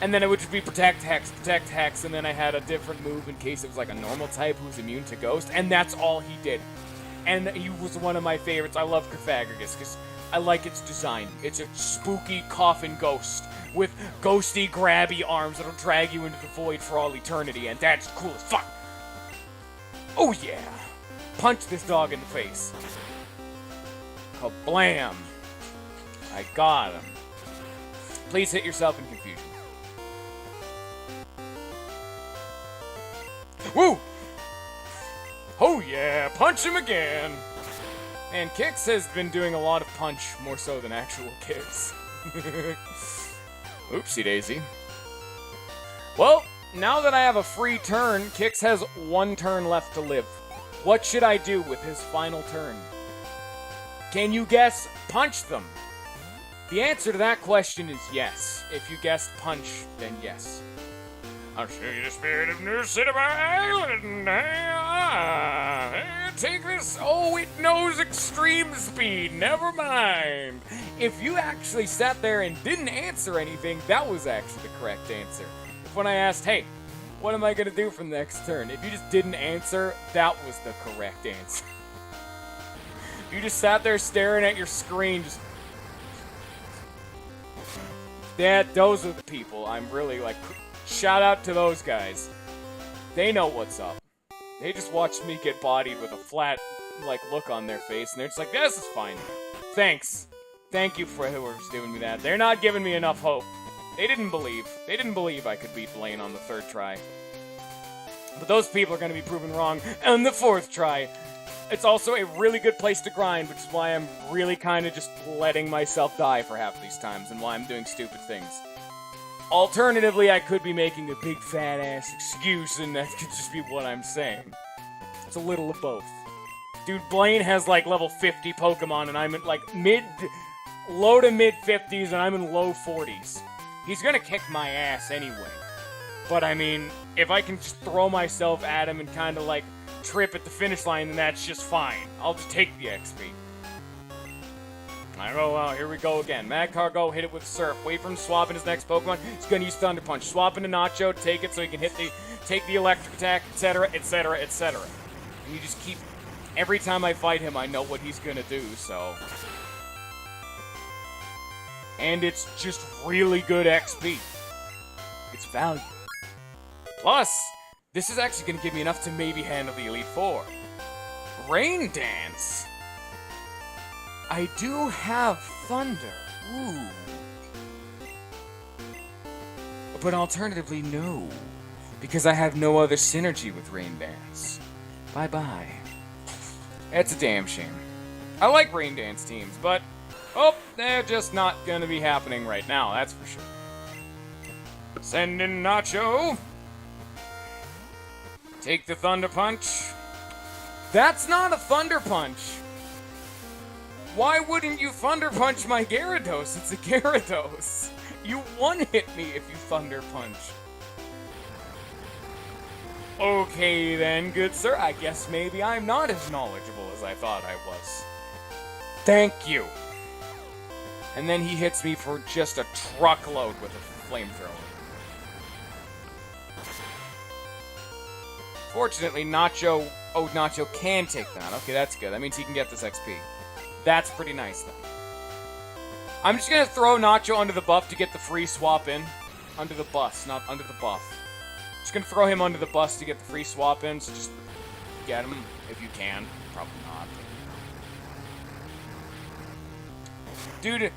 And then it would just be Protect Hex, and then I had a different move in case it was like a normal type who was immune to Ghost, and that's all he did. And he was one of my favorites. I love Cofagrigus because I like its design. It's a spooky coffin ghost with ghosty, grabby arms that'll drag you into the void for all eternity, and that's cool as fuck. Oh yeah! Punch this dog in the face. Kablam! I got him. Please hit yourself in confusion. Woo! Oh yeah, punch him again! And Kix has been doing a lot of punch, more so than actual kicks. Oopsie daisy. Well, now that I have a free turn, Kix has 1 turn left to live. What should I do with his final turn? Can you guess punch them? The answer to that question is yes. If you guessed punch, then yes. I'll show you the spirit of New Cinema Island. Take this. Oh, it knows extreme speed. Never mind. If you actually sat there and didn't answer anything, that was actually the correct answer. If when I asked, hey, what am I going to do for the next turn? If you just didn't answer, that was the correct answer. You just sat there staring at your screen, just... Yeah, those are the people I'm really, like... Shout out to those guys. They know what's up. They just watched me get bodied with a flat, like, look on their face, and they're just like, this is fine. Thanks. Thank you for whoever's doing me that. They're not giving me enough hope. They didn't believe. They didn't believe I could beat Blaine on the 3rd try. But those people are going to be proven wrong on the 4th try. It's also a really good place to grind, which is why I'm really kind of just letting myself die for half these times and why I'm doing stupid things. Alternatively, I could be making a big fat-ass excuse, and that could just be what I'm saying. It's a little of both. Dude, Blaine has, like, level 50 Pokemon, and I'm in, like, low to mid-50s, and I'm in low 40s. He's gonna kick my ass anyway. But, I mean, if I can just throw myself at him and kind of, like, trip at the finish line, then that's just fine. I'll just take the XP. I go, well, here we go again. Magcargo, hit it with Surf. Wait for him to swap in his next Pokemon. He's gonna use Thunder Punch. Swap into Nacho, take it so he can take the electric attack, etc., etc., etc. And you just keep... Every time I fight him, I know what he's gonna do, so... And it's just really good XP. It's value. Plus, this is actually gonna give me enough to maybe handle the Elite Four. Rain Dance! I do have Thunder. Ooh. But alternatively, no. Because I have no other synergy with Rain Dance. Bye-bye. It's a damn shame. I like Rain Dance teams, but... Oh, they're just not gonna be happening right now, that's for sure. Send in Nacho. Take the Thunder Punch. That's not a Thunder Punch. Why wouldn't you Thunder Punch my Gyarados? It's a Gyarados. You one-hit me if you Thunder Punch. Okay then, good sir. I guess maybe I'm not as knowledgeable as I thought I was. Thank you. And then he hits me for just a truckload with a flamethrower. Fortunately, Nacho... Oh, Nacho can take that. Okay, that's good. That means he can get this XP. That's pretty nice, then. I'm just gonna throw Nacho under the buff to get the free swap in. Under the bus, not under the buff. Just gonna throw him under the bus to get the free swap in, so just get him if you can. Probably not. Dude,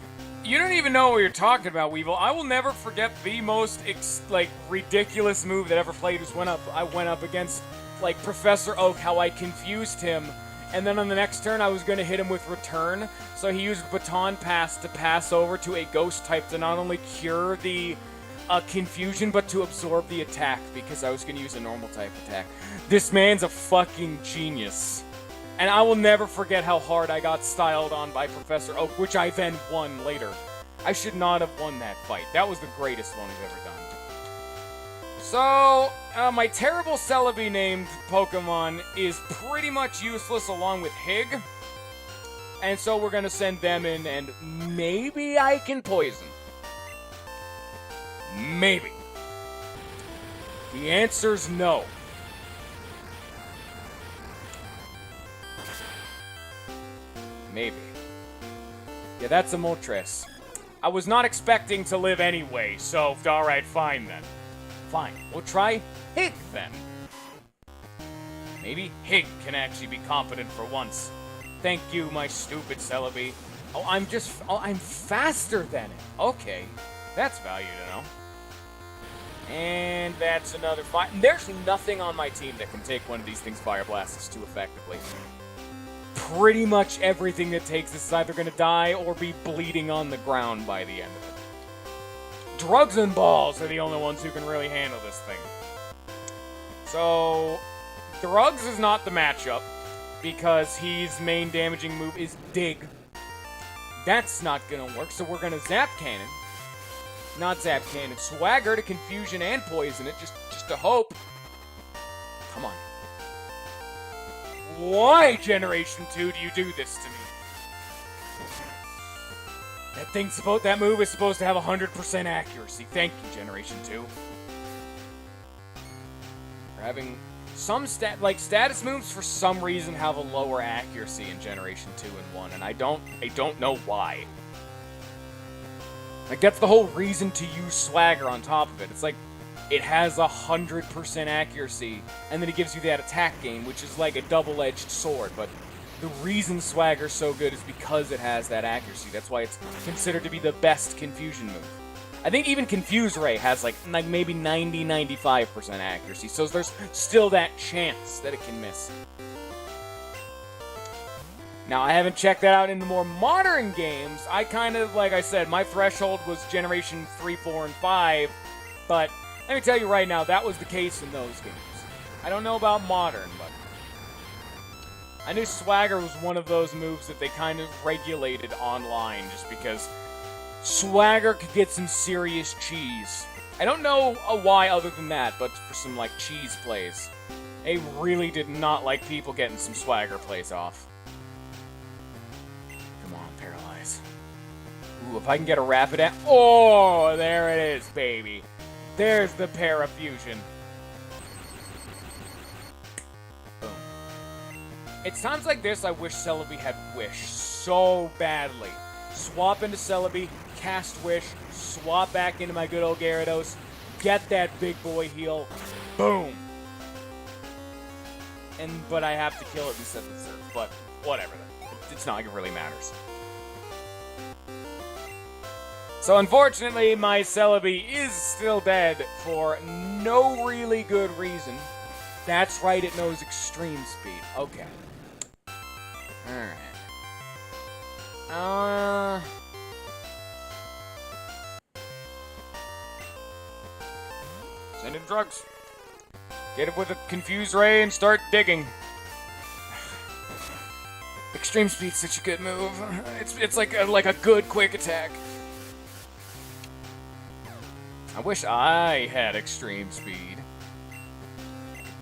you don't even know what you're talking about, Weevil. I will never forget the most, ridiculous move that ever played was when I went up against, Professor Oak, how I confused him, and then on the next turn I was going to hit him with Return, so he used Baton Pass to pass over to a Ghost type to not only cure the confusion, but to absorb the attack, because I was going to use a normal type attack. This man's a fucking genius. And I will never forget how hard I got styled on by Professor Oak, which I then won later. I should not have won that fight. That was the greatest one we've ever done. So, my terrible Celebi named Pokemon is pretty much useless along with Hig. And so we're gonna send them in, and maybe I can poison. Maybe. The answer's no. Maybe. Yeah, that's a Moltres. I was not expecting to live anyway, so alright, fine then. Fine, we'll try Hig then. Maybe Hig can actually be competent for once. Thank you, my stupid Celebi. Oh, I'm faster than it. Okay, that's value to know. And that's another fight. There's nothing on my team that can take one of these things Fire Blasts too effectively. Pretty much everything that takes this is either going to die or be bleeding on the ground by the end of it. Drugs and Balls are the only ones who can really handle this thing. So, Drugs is not the matchup, because his main damaging move is Dig. That's not going to work, so we're going to Zap Cannon. Not Zap Cannon. Swagger to Confusion and Poison it, just to hope. Come on. Why, Generation 2, do you do this to me? That move is supposed to have 100% accuracy. Thank you, Generation 2. We're having some status moves for some reason have a lower accuracy in Generation 2 and 1, and I don't know why. That's the whole reason to use Swagger on top of it. It's it has 100% accuracy, and then it gives you that attack gain, which is like a double-edged sword, but the reason Swagger's so good is because it has that accuracy. That's why it's considered to be the best Confusion move. I think even Gym-boree has like maybe 90-95% accuracy, so there's still that chance that it can miss. Now, I haven't checked that out in the more modern games. I kind of, like I said, my threshold was Generation 3, 4, and 5, but let me tell you right now, that was the case in those games. I don't know about modern, but I knew Swagger was one of those moves that they kind of regulated online just because Swagger could get some serious cheese. I don't know why other than that, but for some, like, cheese plays. They really did not like people getting some Swagger plays off. Come on, Paralyze. Ooh, if I can get a rapid at... Oh, there it is, baby. There's the Parafusion. Boom. It's times like this I wish Celebi had Wish so badly. Swap into Celebi, cast Wish, swap back into my good old Gyarados, get that big boy heal, boom. But I have to kill it instead of the Surf, but whatever. It's not like it really matters. So unfortunately, my Celebi is still dead for no really good reason. That's right, it knows Extreme Speed. Okay. Alright. Send in drugs. Get it with a Confuse Ray and start digging. Extreme Speed's such a good move. It's like a good quick attack. I wish I had Extreme Speed.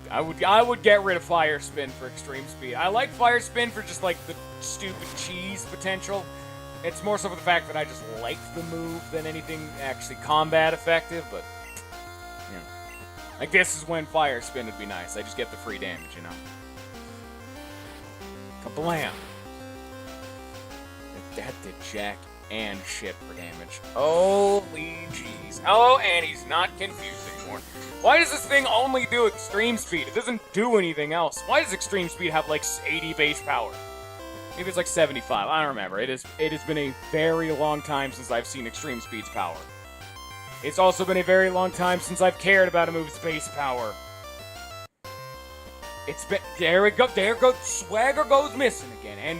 I would get rid of Fire Spin for Extreme Speed. I like Fire Spin for just like the stupid cheese potential. It's more so for the fact that I just like the move than anything actually combat effective, but you know. Like this is when Fire Spin would be nice. I just get the free damage, you know. Kablam. That did jack and shit for damage. Holy jeez. Oh, and he's not confused anymore. Why does this thing only do Extreme Speed? It doesn't do anything else. Why does Extreme Speed have like 80 base power? Maybe it's like 75. I don't remember. It has been a very long time since I've seen Extreme Speed's power. It's also been a very long time since I've cared about a move's base power. It's been... There we go. There goes... Swagger goes missing again. And...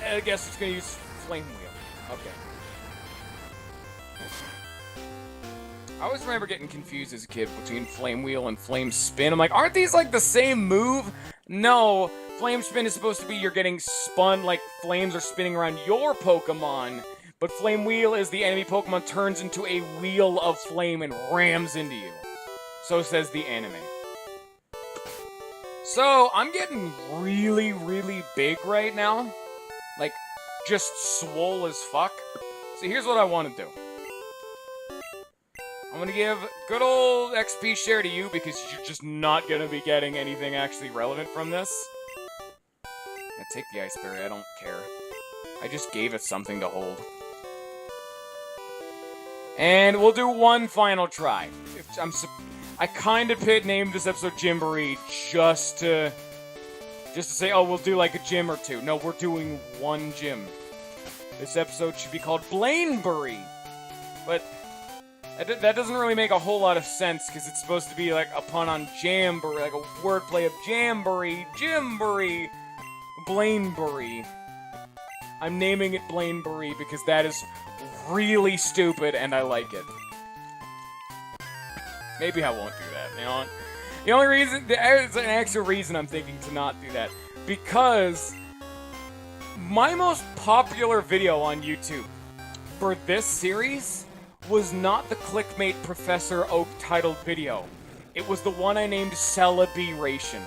I guess it's going to use Flame Wheel. Okay. I always remember getting confused as a kid between Flame Wheel and Flame Spin. I'm like, aren't these like the same move? No. Flame Spin is supposed to be you're getting spun like flames are spinning around your Pokemon. But Flame Wheel is the enemy Pokemon turns into a wheel of flame and rams into you. So says the anime. So, I'm getting really, really big right now. Like, just swole as fuck. So here's what I want to do. I'm going to give good old XP share to you because you're just not going to be getting anything actually relevant from this. Yeah, take the Ice Berry, I don't care. I just gave it something to hold. And we'll do one final try. I kind of named this episode Gym-boree just to say, oh, we'll do like a gym or two. No, we're doing one gym. This episode should be called Gym-boree. But that doesn't really make a whole lot of sense because it's supposed to be like a pun on Jamboree, like a wordplay of Jamboree, Gym-boree, Gym-boree. I'm naming it Gym-boree because that is really stupid and I like it. Maybe I won't do that, you know? The only reason, there's an extra reason I'm thinking to not do that. Because my most popular video on YouTube for this series was not the Clickmate Professor Oak titled video. It was the one I named Celebration.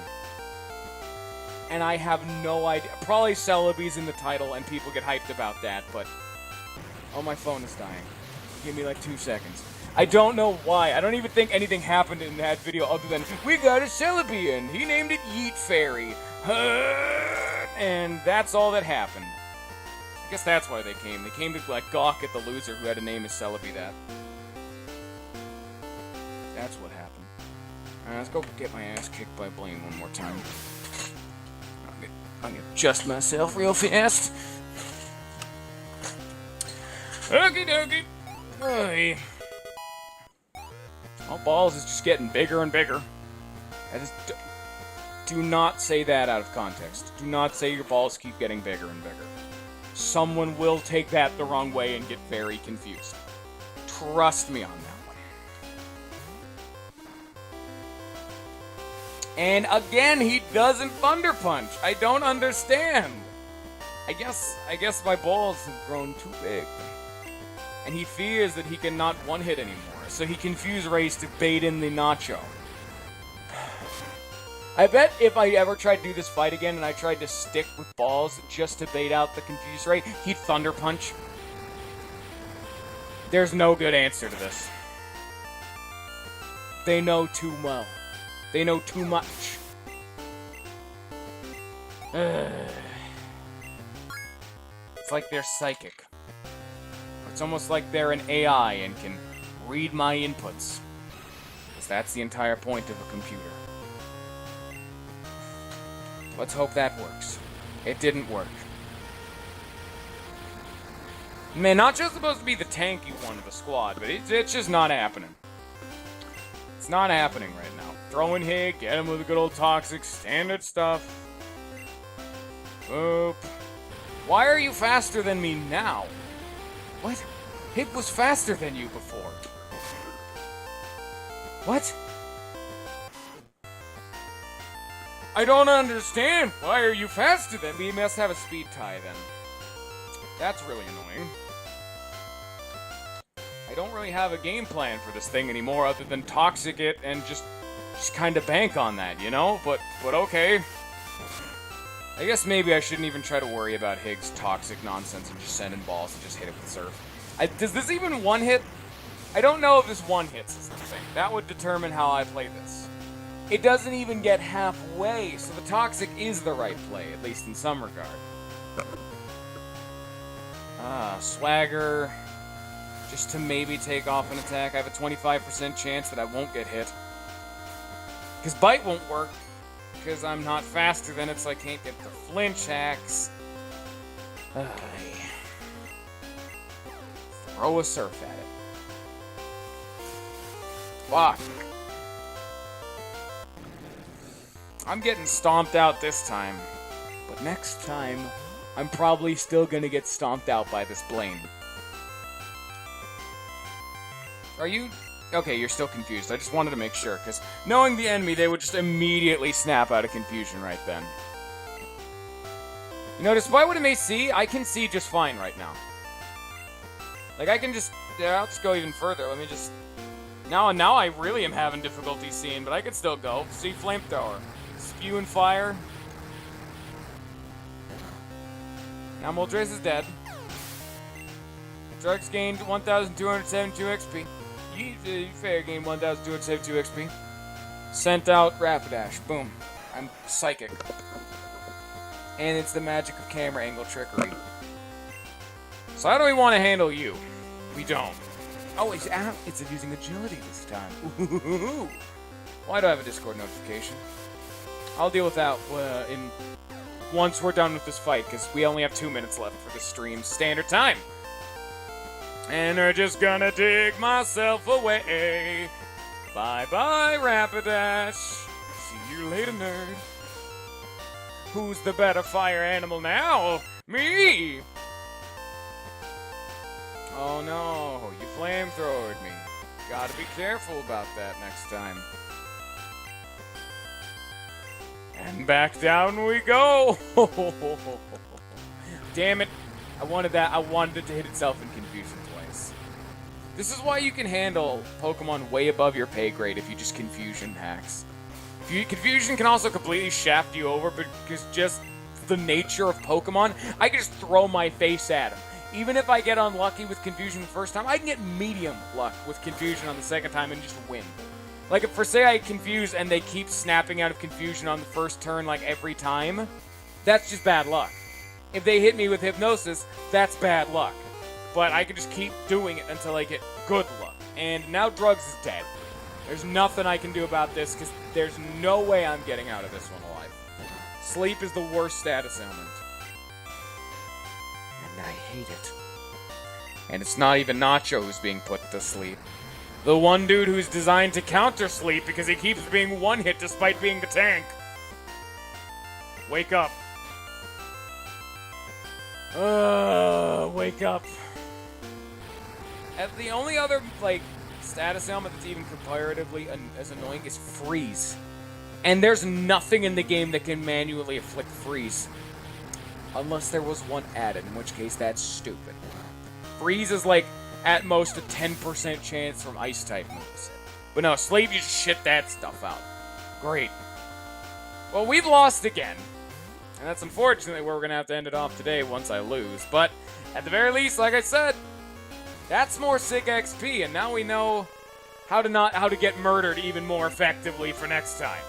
And I have no idea. Probably Celebi's in the title and people get hyped about that, but... Oh, my phone is dying. Give me like 2 seconds. I don't know why. I don't even think anything happened in that video other than, we got a Celebi in. He named it Yeet Fairy. And that's all that happened. I guess that's why they came. They came to, like, gawk at the loser who had to name his Celebi that. That's what happened. Alright, let's go get my ass kicked by Blaine one more time. I'm gonna adjust myself real fast. Okie dokie. Hey. Well, Balls is just getting bigger and bigger. I just do not say that out of context. Do not say your balls keep getting bigger and bigger. Someone will take that the wrong way and get very confused. Trust me on that one. And again, he doesn't Thunder Punch. I don't understand. I guess my balls have grown too big. And he fears that he cannot one-hit anymore. So he Confuse Rays to bait in the Nacho. I bet if I ever tried to do this fight again and I tried to stick with Balls just to bait out the Confuse Ray, he'd Thunder Punch. There's no good answer to this. They know too well. They know too much. It's like they're psychic. It's almost like they're an AI and can read my inputs. Because that's the entire point of a computer. Let's hope that works. It didn't work. Man, Nacho's supposed to be the tanky one of the squad, but it's just not happening. It's not happening right now. Throw in Hig, get him with a good old Toxic, standard stuff. Boop. Why are you faster than me now? What? Hig was faster than you before. What? I don't understand. Why are you faster than me? You must have a speed tie then. That's really annoying. I don't really have a game plan for this thing anymore other than Toxic it and just kind of bank on that, you know? But okay. I guess maybe I shouldn't even try to worry about Hig's Toxic nonsense and just send in Balls and just hit it with Surf. Does this even one-hit? I don't know if this one-hits is the thing. That would determine how I play this. It doesn't even get halfway, so the Toxic is the right play, at least in some regard. Swagger. Just to maybe take off an attack. I have a 25% chance that I won't get hit. Because Bite won't work. Because I'm not faster than it, so I can't get the flinch hacks. Throw a Surf at it. Fuck. I'm getting stomped out this time. But next time, I'm probably still gonna get stomped out by this Blaine. Are you... Okay, you're still confused. I just wanted to make sure, because knowing the enemy, they would just immediately snap out of confusion right then. You know, despite what it may see, I can see just fine right now. Like, I can just... Yeah, I'll just go even further. Let me just... Now I really am having difficulty seeing, but I could still go. See Flamethrower. Spew and Fire. Now Moltres is dead. Drugs gained 1,272 XP. You fair gained 1,272 XP. Sent out Rapidash. Boom. I'm psychic. And it's the magic of camera angle trickery. So how do we want to handle you? We don't. Oh, it's using agility this time. Ooh. Why do I have a Discord notification? I'll deal with that once we're done with this fight, because we only have 2 minutes left for the stream's standard time. And we're just gonna dig myself away. Bye-bye, Rapidash. See you later, nerd. Who's the better fire animal now? Me! Oh no, you flamethrowered me. Gotta be careful about that next time. And back down we go! Damn it. I wanted it to hit itself in confusion twice. This is why you can handle Pokemon way above your pay grade if you just confusion hacks. Confusion can also completely shaft you over because just the nature of Pokemon, I can just throw my face at him. Even if I get unlucky with confusion the first time, I can get medium luck with confusion on the second time and just win. Like, if for say I confuse and they keep snapping out of confusion on the first turn, like, every time, that's just bad luck. If they hit me with Hypnosis, that's bad luck. But I can just keep doing it until I get good luck. And now Drugs is dead. There's nothing I can do about this, because there's no way I'm getting out of this one alive. Sleep is the worst status ailment. And I hate it. And it's not even Nacho who's being put to sleep. The one dude who's designed to counter sleep because he keeps being one hit despite being the tank. Wake up. Wake up. And the only other, like, status ailment that's even comparatively as annoying is freeze. And there's nothing in the game that can manually afflict freeze. Unless there was one added, in which case that's stupid. Freeze is like, at most, a 10% chance from ice-type moves. But no, sleep, you just shit that stuff out. Great. Well, we've lost again. And that's unfortunately where we're going to have to end it off today once I lose. But, at the very least, like I said, that's more sick XP, and now we know how to get murdered even more effectively for next time.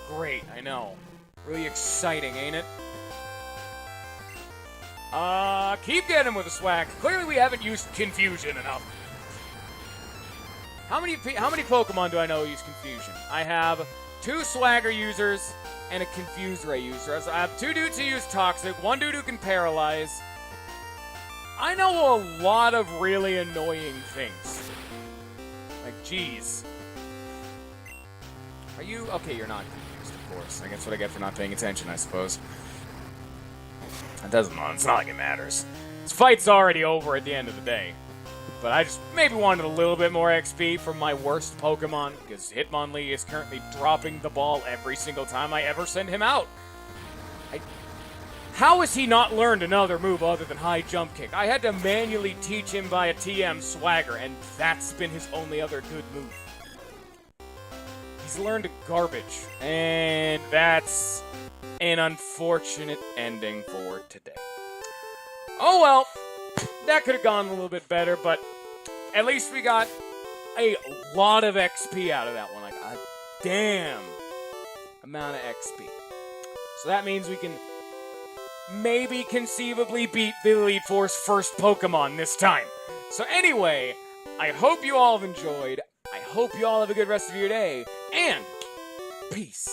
Great, I know. Really exciting, ain't it? Keep getting him with a swag. Clearly we haven't used Confusion enough. How many Pokemon do I know use Confusion? I have 2 Swagger users and a Confuse-Ray user. So I have 2 dudes who use Toxic, 1 dude who can Paralyze. I know a lot of really annoying things. Like, geez. Are you... Okay, you're not confused, of course. I guess what I get for not paying attention, I suppose. It doesn't matter. It's not like it matters. This fight's already over at the end of the day. But I just maybe wanted a little bit more XP from my worst Pokemon, because Hitmonlee is currently dropping the ball every single time I ever send him out. How has he not learned another move other than high jump kick? I had to manually teach him via TM Swagger, and that's been his only other good move. He's learned garbage, and that's an unfortunate ending for today. Oh well, that could have gone a little bit better, but at least we got a lot of XP out of that one. Like a damn amount of XP. So that means we can maybe conceivably beat the Elite Four's first Pokemon this time. So anyway, I hope you all have enjoyed. I hope you all have a good rest of your day, and peace.